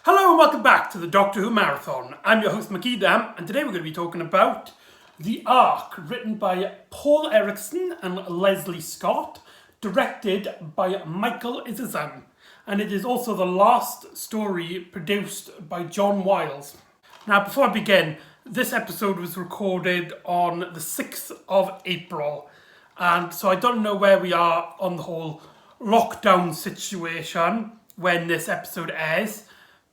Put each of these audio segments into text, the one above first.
Hello and welcome back to the Doctor Who Marathon. I'm your host McEdam, and today we're going to be talking about The Ark, written by Paul Erickson and Leslie Scott, directed by McEdam, and it is also the last story produced by John Wiles. Now, before I begin, this episode was recorded on the 6th of April, and so I don't know where we are on the whole lockdown situation when this episode airs.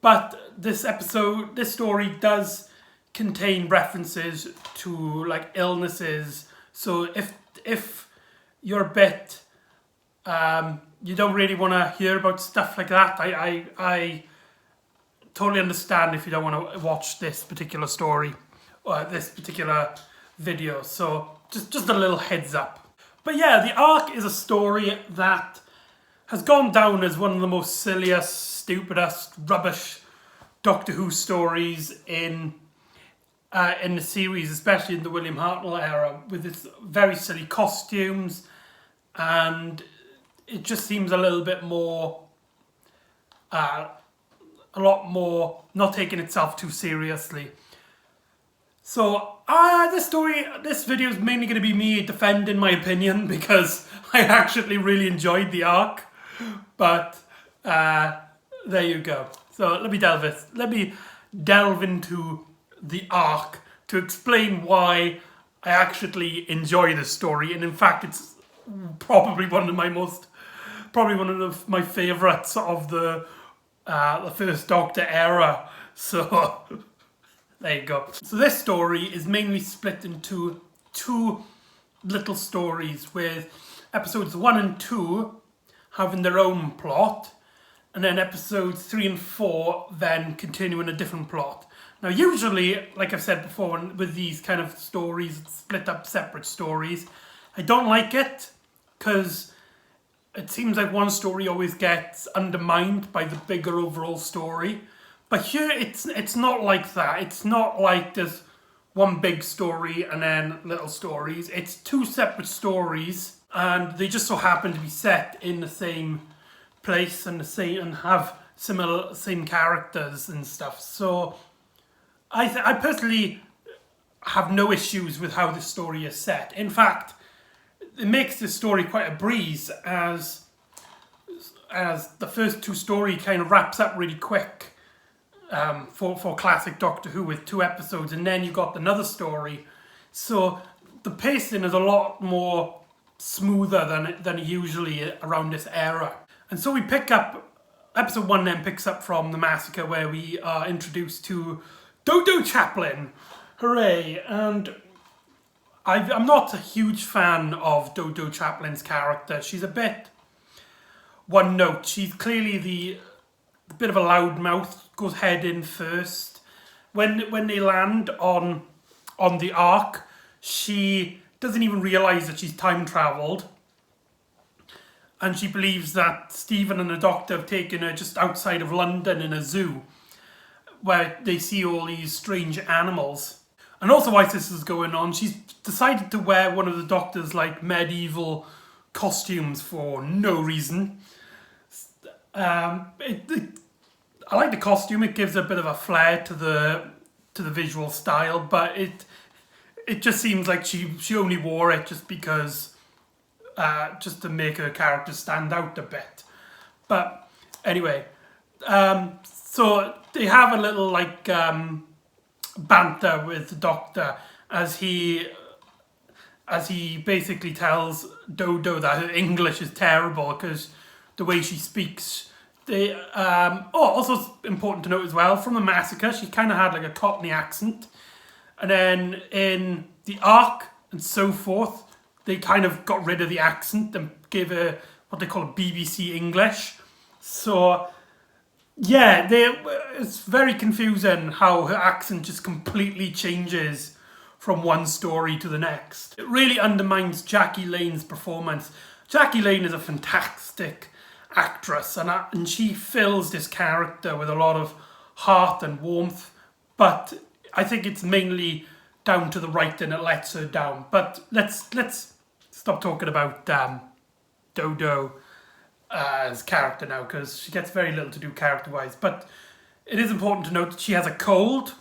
But this story does contain references to like illnesses. So if you're a bit, you don't really want to hear about stuff like that, I totally understand if you don't want to watch this particular story or this particular video. So just a little heads up. But yeah, The Ark is a story that has gone down as one of the most silliest, stupidest, rubbish Doctor Who stories in the series, especially in the William Hartnell era, with its very silly costumes, and it just seems a little bit more, a lot more not taking itself too seriously. So this video is mainly going to be me defending my opinion because I actually really enjoyed The Ark, but there you go. So let me delve into The Ark to explain why I actually enjoy this story, and in fact, it's probably one of my favourites of the First Doctor era. So there you go. So this story is mainly split into two little stories, with episodes 1 and 2 having their own plot, and then episodes 3 and 4 then continuing a different plot. Now usually, like I've said before, with these kind of stories, split up separate stories, I don't like it because it seems like one story always gets undermined by the bigger overall story. But here it's not like that. It's not like there's one big story and then little stories. It's two separate stories, and they just so happen to be set in the same place and have same characters and stuff. So I personally have no issues with how this story is set. In fact, it makes this story quite a breeze, as the first two story kind of wraps up really quick for classic Doctor Who with 2 episodes, and then you got another story. So the pacing is a lot more smoother than usually around this era. And so we pick up, episode 1 then picks up from the massacre, where we are introduced to Dodo Chaplin. Hooray! And I'm not a huge fan of Dodo Chaplin's character. She's a bit one note. She's clearly the bit of a loudmouth, goes head in first. When they land on the Ark, she doesn't even realise that she's time travelled. And she believes that Stephen and the Doctor have taken her just outside of London in a zoo, where they see all these strange animals. And also while this is going on, she's decided to wear one of the Doctor's like medieval costumes for no reason. I like the costume. It gives a bit of a flair to the visual style, but it just seems like she only wore it just because. Just to make her character stand out a bit. But anyway, so they have a little like banter with the Doctor as he basically tells Dodo that her English is terrible because the way she speaks. Also it's important to note as well, from the massacre, she kind of had like a Cockney accent, and then in The Ark and so forth, they kind of got rid of the accent and gave her what they call a BBC English. So, yeah, it's very confusing how her accent just completely changes from one story to the next. It really undermines Jackie Lane's performance. Jackie Lane is a fantastic actress, and she fills this character with a lot of heart and warmth, but I think it's mainly down to the writing that lets her down. But let's stop talking about Dodo's character now, because she gets very little to do character-wise. But it is important to note that she has a cold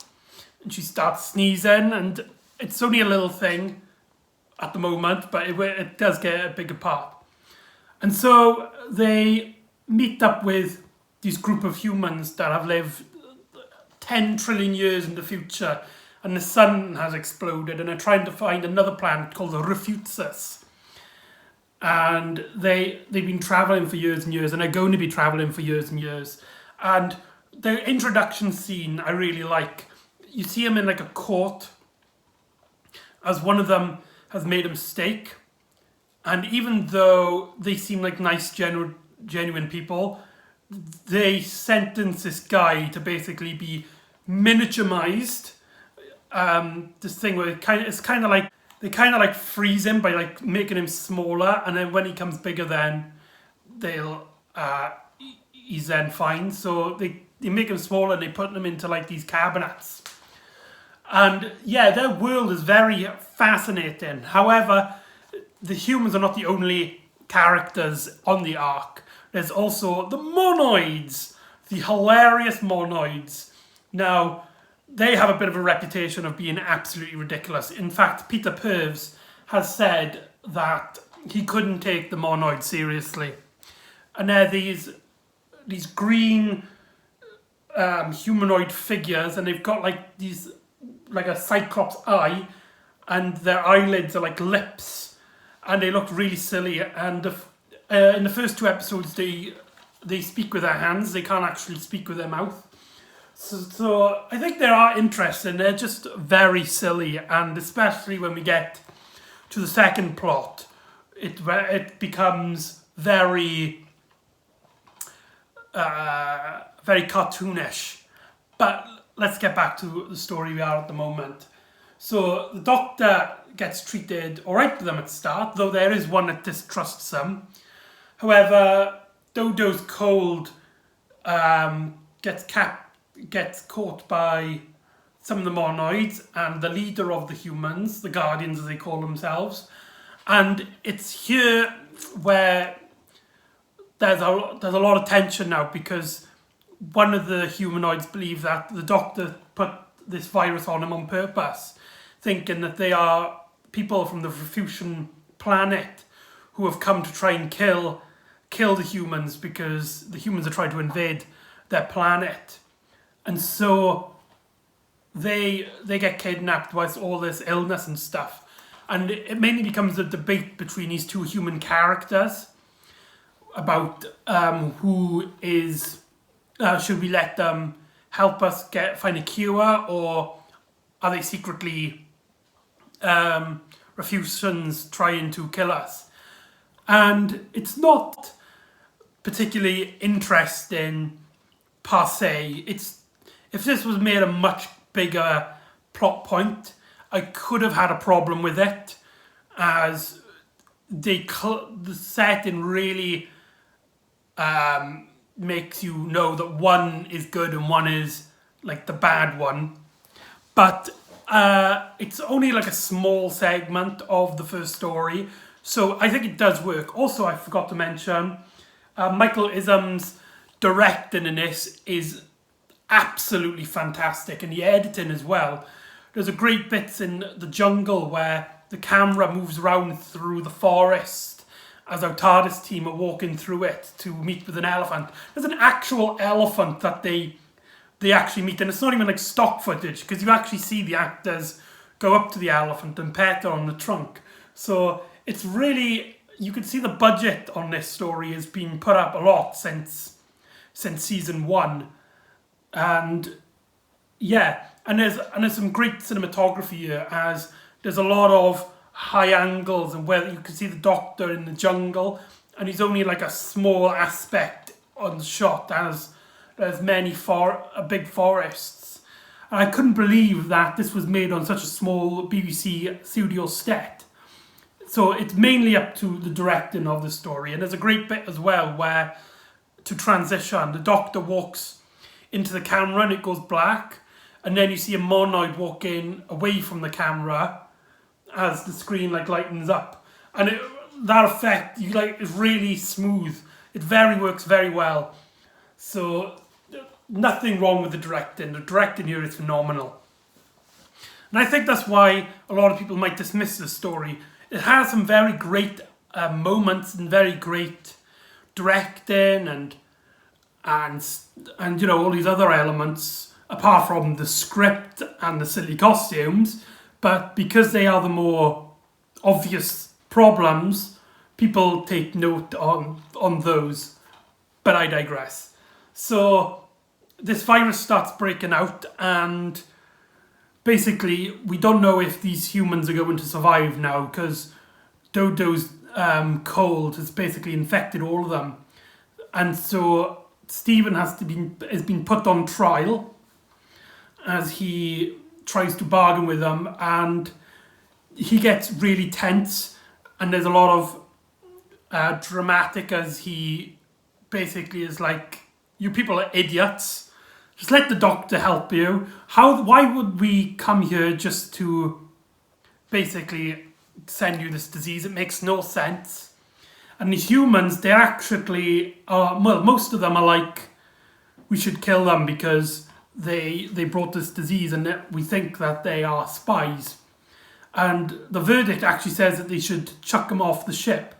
and she starts sneezing, and it's only a little thing at the moment, but it does get a bigger part. And so they meet up with this group of humans that have lived 10 trillion years in the future, and the sun has exploded, and they're trying to find another planet called the Refusus. And they've been traveling for years and years, and they're going to be traveling for years and years. And the introduction scene I really like. You see them in like a court, as one of them has made a mistake, and even though they seem like nice, genuine people, they sentence this guy to basically be miniaturized. This thing where it's kind of like they kind of like freeze him by like making him smaller, and then when he comes bigger, then he's then fine. So they make him smaller and they put him into like these cabinets. And yeah, their world is very fascinating. However, the humans are not the only characters on the Ark. There's also the monoids, the hilarious monoids. Now, they have a bit of a reputation of being absolutely ridiculous. In fact, Peter Purves has said that he couldn't take the monoids seriously. And they're these green humanoid figures, and they've got like these, like a cyclops eye, and their eyelids are like lips, and they look really silly. And in the first 2 episodes, they speak with their hands. They can't actually speak with their mouth. So I think they are interesting. They're just very silly, and especially when we get to the second plot, it becomes very very cartoonish. But let's get back to the story we are at the moment. So the Doctor gets treated alright with them at the start, though there is one that distrusts them. However, Dodo's cold gets caught by some of the monoids and the leader of the humans, the Guardians as they call themselves. And it's here where there's a lot of tension now, because one of the humanoids believe that the Doctor put this virus on him on purpose, thinking that they are people from the Refusian planet who have come to try and kill the humans, because the humans are trying to invade their planet. And so they get kidnapped with all this illness and stuff. And it mainly becomes a debate between these 2 human characters about who is... should we let them help us find a cure, or are they secretly Refusians trying to kill us? And it's not particularly interesting per se. If this was made a much bigger plot point, I could have had a problem with it, as the setting really makes you know that one is good and one is like the bad one. But it's only like a small segment of the first story, so I think it does work. Also, I forgot to mention, McEdam's directing in this is absolutely fantastic, and the editing as well. There's a great bits in the jungle where the camera moves around through the forest as our TARDIS team are walking through it to meet with an elephant. There's an actual elephant that they actually meet, and it's not even like stock footage, because you actually see the actors go up to the elephant and pet her on the trunk. So it's really, you can see the budget on this story has been put up a lot since season 1. And yeah, and there's some great cinematography here, as there's a lot of high angles, and where you can see the Doctor in the jungle, and he's only like a small aspect on the shot, as there's big forests. And I couldn't believe that this was made on such a small BBC studio set. So it's mainly up to the directing of the story, and there's a great bit as well where, to transition, the Doctor walks into the camera and it goes black, and then you see a monoid walking away from the camera as the screen like lightens up, and that effect is really smooth. It works very well. So nothing wrong with the directing. The directing here is phenomenal. And I think that's why a lot of people might dismiss this story. It has some very great moments and very great directing and you know, all these other elements apart from the script and the silly costumes. But because they are the more obvious problems, people take note on those. But I digress. So this virus starts breaking out, and basically we don't know if these humans are going to survive now, because Dodo's cold has basically infected all of them. And so Stephen has been put on trial as he tries to bargain with them, and he gets really tense, and there's a lot of dramatic as he basically is like, you people are idiots, just let the doctor help you. Why would we come here just to basically send you this disease? It makes no sense. And the humans, they're actually, most of them are like, we should kill them because they brought this disease and we think that they are spies. And the verdict actually says that they should chuck them off the ship.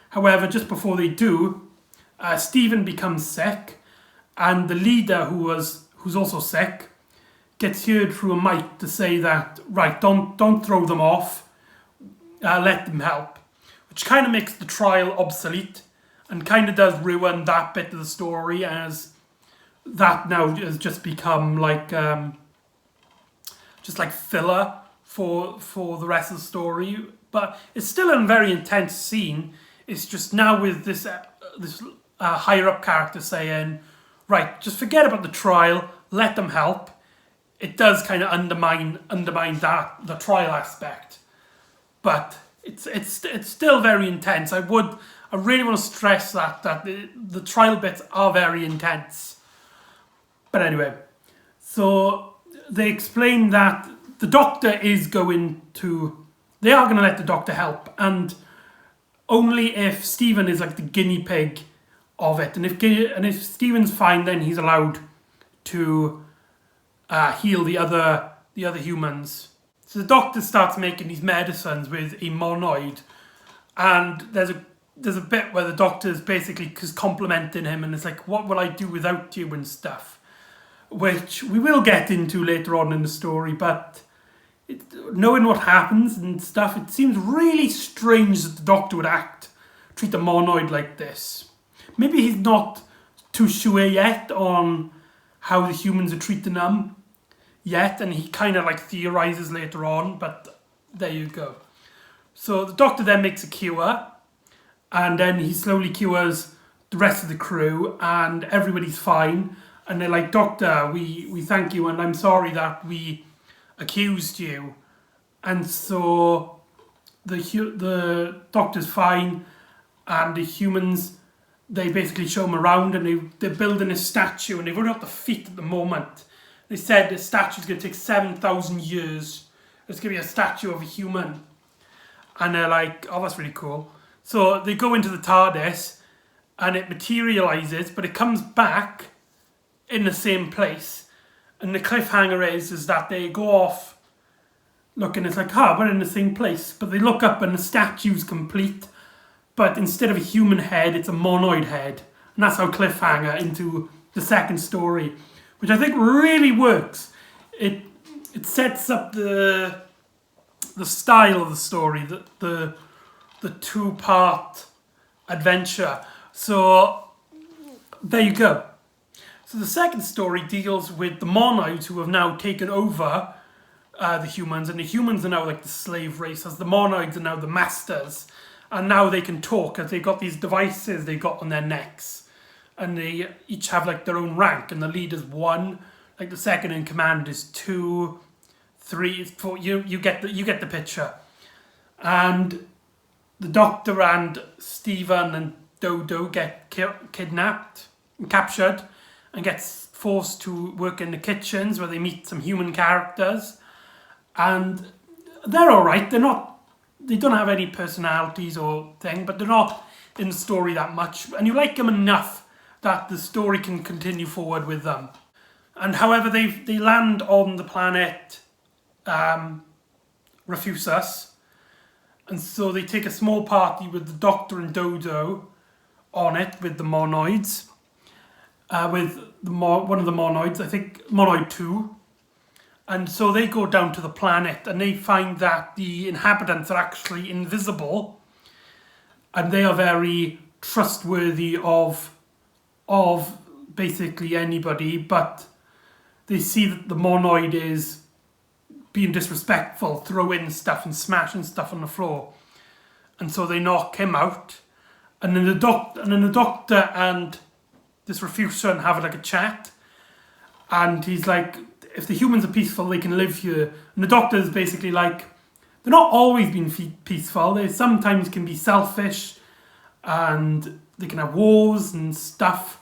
However, just before they do, Stephen becomes sick, and the leader, who's also sick, gets heard through a mic to say that, right, don't throw them off, let them help. Which kind of makes the trial obsolete and kind of does ruin that bit of the story, as that now has just become like just like filler for the rest of the story. But it's still a very intense scene. It's just now with this higher up character saying, right, just forget about the trial, let them help. It does kind of undermine that, the trial aspect. But it's still very intense. I really want to stress that the trial bits are very intense. But anyway, so they explain that the doctor they are going to let the doctor help, and only if Stephen is like the guinea pig of it, and if Stephen's fine, then he's allowed to heal the other humans. So the doctor starts making these medicines with a monoid, and there's a bit where the doctor's basically complimenting him, and it's like, what will I do without you and stuff, which we will get into later on in the story. But knowing what happens and stuff, it seems really strange that the doctor would treat a monoid like this. Maybe he's not too sure yet on how the humans are treating them yet, and he kind of like theorizes later on, but there you go. So the doctor then makes a cure, and then he slowly cures the rest of the crew, and everybody's fine, and they're like, doctor, we thank you, and I'm sorry that we accused you. And so the doctor's fine, and the humans, they basically show him around, and they're building a statue, and they've already got the feet at the moment. They said the statue's going to take 7,000 years. It's going to be a statue of a human. And they're like, oh, that's really cool. So they go into the TARDIS, and it materializes, but it comes back in the same place. And the cliffhanger is that they go off looking, it's like, we're in the same place. But they look up and the statue's complete. But instead of a human head, it's a monoid head. And that's how cliffhanger into the second story, which I think really works. It sets up the style of the story, the two-part adventure. So there you go. So the second story deals with the monoids who have now taken over the humans, and the humans are now like the slave race, as the monoids are now the masters, and now they can talk as they've got these devices they got on their necks, and they each have like their own rank, and the leader's 1, like the second in command is 2, 3, 4. You get the picture. And the doctor and Stephen and Dodo get kidnapped and captured, and gets forced to work in the kitchens where they meet some human characters, and they're all right. They don't have any personalities or thing, but they're not in the story that much, and you like them enough that the story can continue forward with them. And however, they land on the planet Rufusus, and so they take a small party with the Doctor and Dodo on it with the monoids, with one of the monoids, I think monoid 2. And so they go down to the planet and they find that the inhabitants are actually invisible, and they are very trustworthy of basically anybody, but they see that the monoid is being disrespectful, throwing stuff and smashing stuff on the floor, and so they knock him out. And then the doctor and this Refusian have like a chat, and he's like, if the humans are peaceful, they can live here. And the doctor is basically like, they're not always being peaceful. They sometimes can be selfish, and they can have wars and stuff.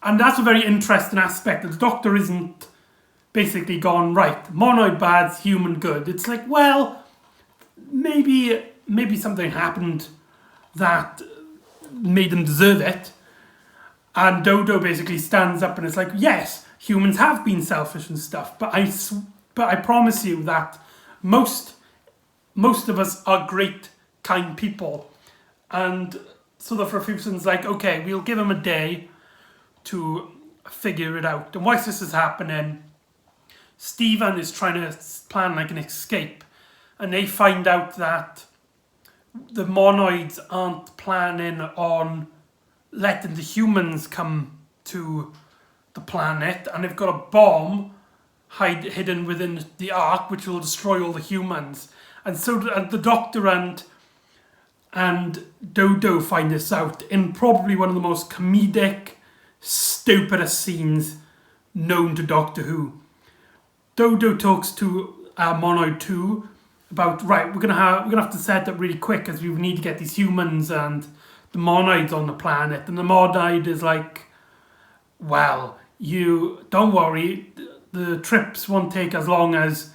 And that's a very interesting aspect, that the Doctor isn't basically gone, right, monoid bad's human good. It's like, well, maybe something happened that made them deserve it. And Dodo basically stands up and is like, yes, humans have been selfish and stuff, but I promise you that most of us are great, kind people. And so the Refusian's like, okay, we'll give him a day to figure it out. And whilst this is happening, Stephen is trying to plan like an escape, and they find out that the monoids aren't planning on letting the humans come to the planet, and they've got a bomb hidden within the Ark which will destroy all the humans. And so the Doctor and Dodo find this out in probably one of the most comedic, stupidest scenes known to Doctor Who. Dodo talks to Monoid 2 about, right, we're gonna have to set up really quick as we need to get these humans and the monoids on the planet. And the monoid is like, well, you don't worry, the trips won't take as long as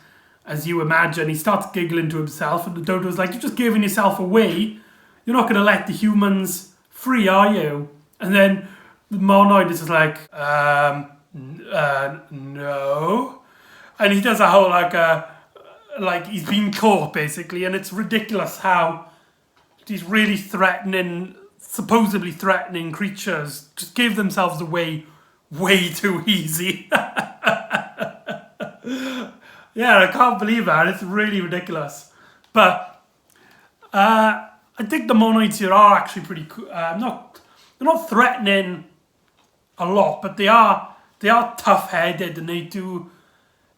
you imagine. He starts giggling to himself, and the Dodo's like, you're just giving yourself away. You're not gonna let the humans free, are you? And then the monoid is just like, no. And he does a whole like he's been caught basically, and it's ridiculous how these really supposedly threatening creatures just give themselves away way too easy. Yeah, I can't believe that. It's really ridiculous. But I think the monoids here are actually pretty cool. They're not threatening a lot, but they are tough-headed, and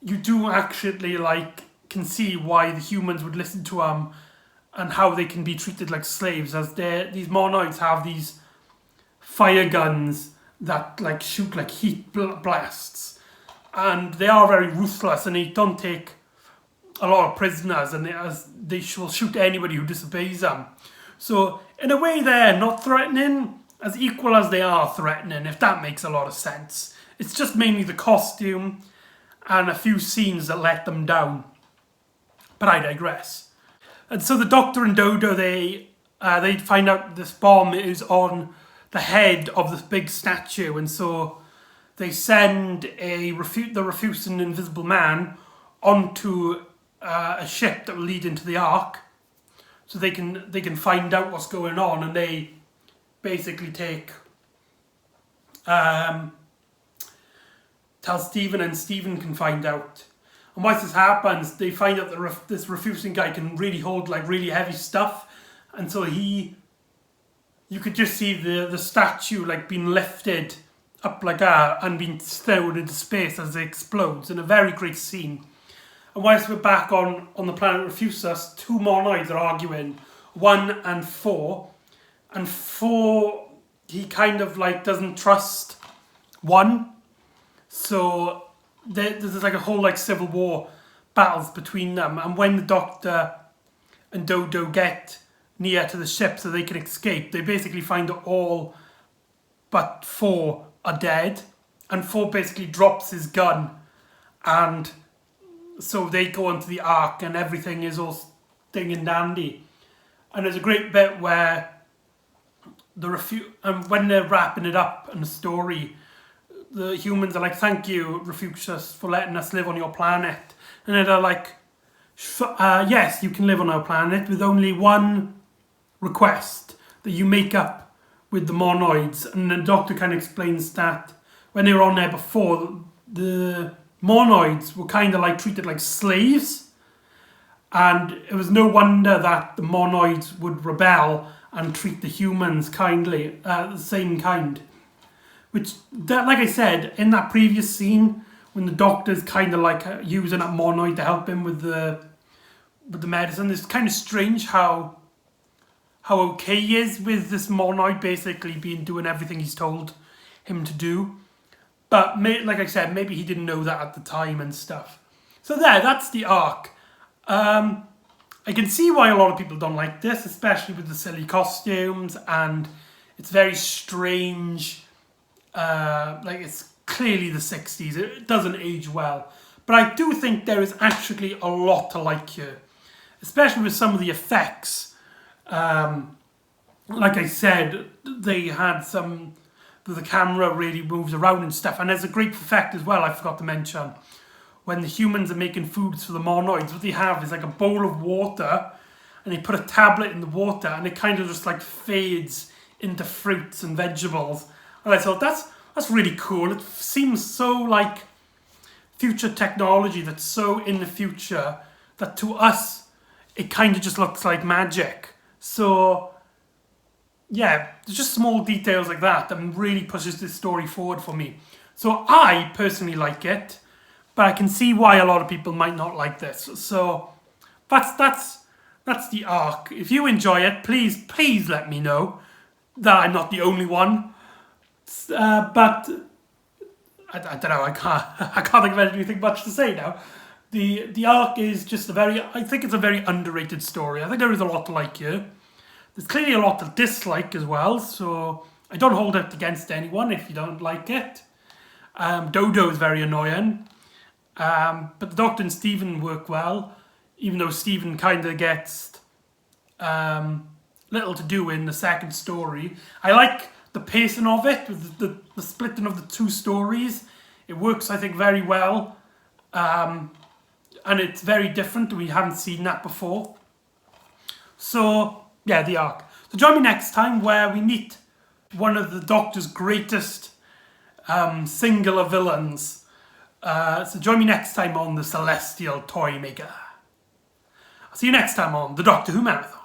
you do actually can see why the humans would listen to them, and how they can be treated like slaves, as these monoids have these fire guns that shoot like heat blasts, and they are very ruthless, and they don't take a lot of prisoners, and they will shoot anybody who disobeys them. So in a way, they're not threatening as equal as they are threatening, if that makes a lot of sense. It's just mainly the costume and a few scenes that let them down. But I digress. And so the Doctor and Dodo, they find out this bomb is on the head of this big statue, and so they send the Refusian Invisible Man onto a ship that will lead into the Ark, so they can find out what's going on, and they basically tell Stephen, and Stephen can find out. And once this happens, they find out that this Refusian guy can really hold really heavy stuff, and so you could just see the statue being lifted up like that and being thrown into space as it explodes, in a very great scene. And whilst we're back on the planet Rufusus, two monoids are arguing, 1 and 4. And 4, he kind of doesn't trust 1. So there's a whole civil war battles between them. And when the Doctor and Dodo get near to the ship so they can escape, they basically find that all but 4 are dead. And 4 basically drops his gun, and so they go into the Ark and everything is all ding and dandy. And there's a great bit where when they're wrapping it up and the story the humans are like, thank you, Refucius, for letting us live on your planet. And then they're like, yes, you can live on our planet with only one request, that you make up with the monoids. And the doctor kind of explains that when they were on there before, the monoids were kind of like treated like slaves. And it was no wonder that the monoids would rebel and treat the humans kindly, the same kind. Which, like I said, in that previous scene, when the doctor's kind of like using that monoid to help him with the medicine, it's kind of strange how okay he is with this monoid basically doing everything he's told him to do. But like I said, maybe he didn't know that at the time and stuff. So that's the arc. I can see why a lot of people don't like this, especially with the silly costumes, and it's very strange. Like, it's clearly the 60s. It doesn't age well. But I do think there is actually a lot to like here, especially with some of the effects. Like I said, they had some... the camera really moves around and stuff, and there's a great effect as well, I forgot to mention. When the humans are making foods for the monoids, what they have is like a bowl of water, and they put a tablet in the water, and it kind of just like fades into fruits and vegetables. And I thought, that's really cool. It seems so like future technology that's so in the future that to us, it kind of just looks like magic. So, yeah, there's just small details like that really pushes this story forward for me. So I personally like it, but I can see why a lot of people might not like this. So that's the arc. If you enjoy it, please let me know that I'm not the only one. But I don't know. I can't think of anything much to say now. The arc is just I think it's a very underrated story. I think there is a lot to like here. There's clearly a lot to dislike as well, so I don't hold it against anyone if you don't like it. Dodo is very annoying. But the Doctor and Stephen work well, even though Stephen kind of gets little to do in the second story. I like the pacing of it, with the splitting of the two stories. It works, I think, very well. And it's very different. We haven't seen that before. So, yeah, the arc. So join me next time where we meet one of the Doctor's greatest singular villains. So join me next time on the Celestial Toy Maker. I'll see you next time on the Doctor Who Marathon.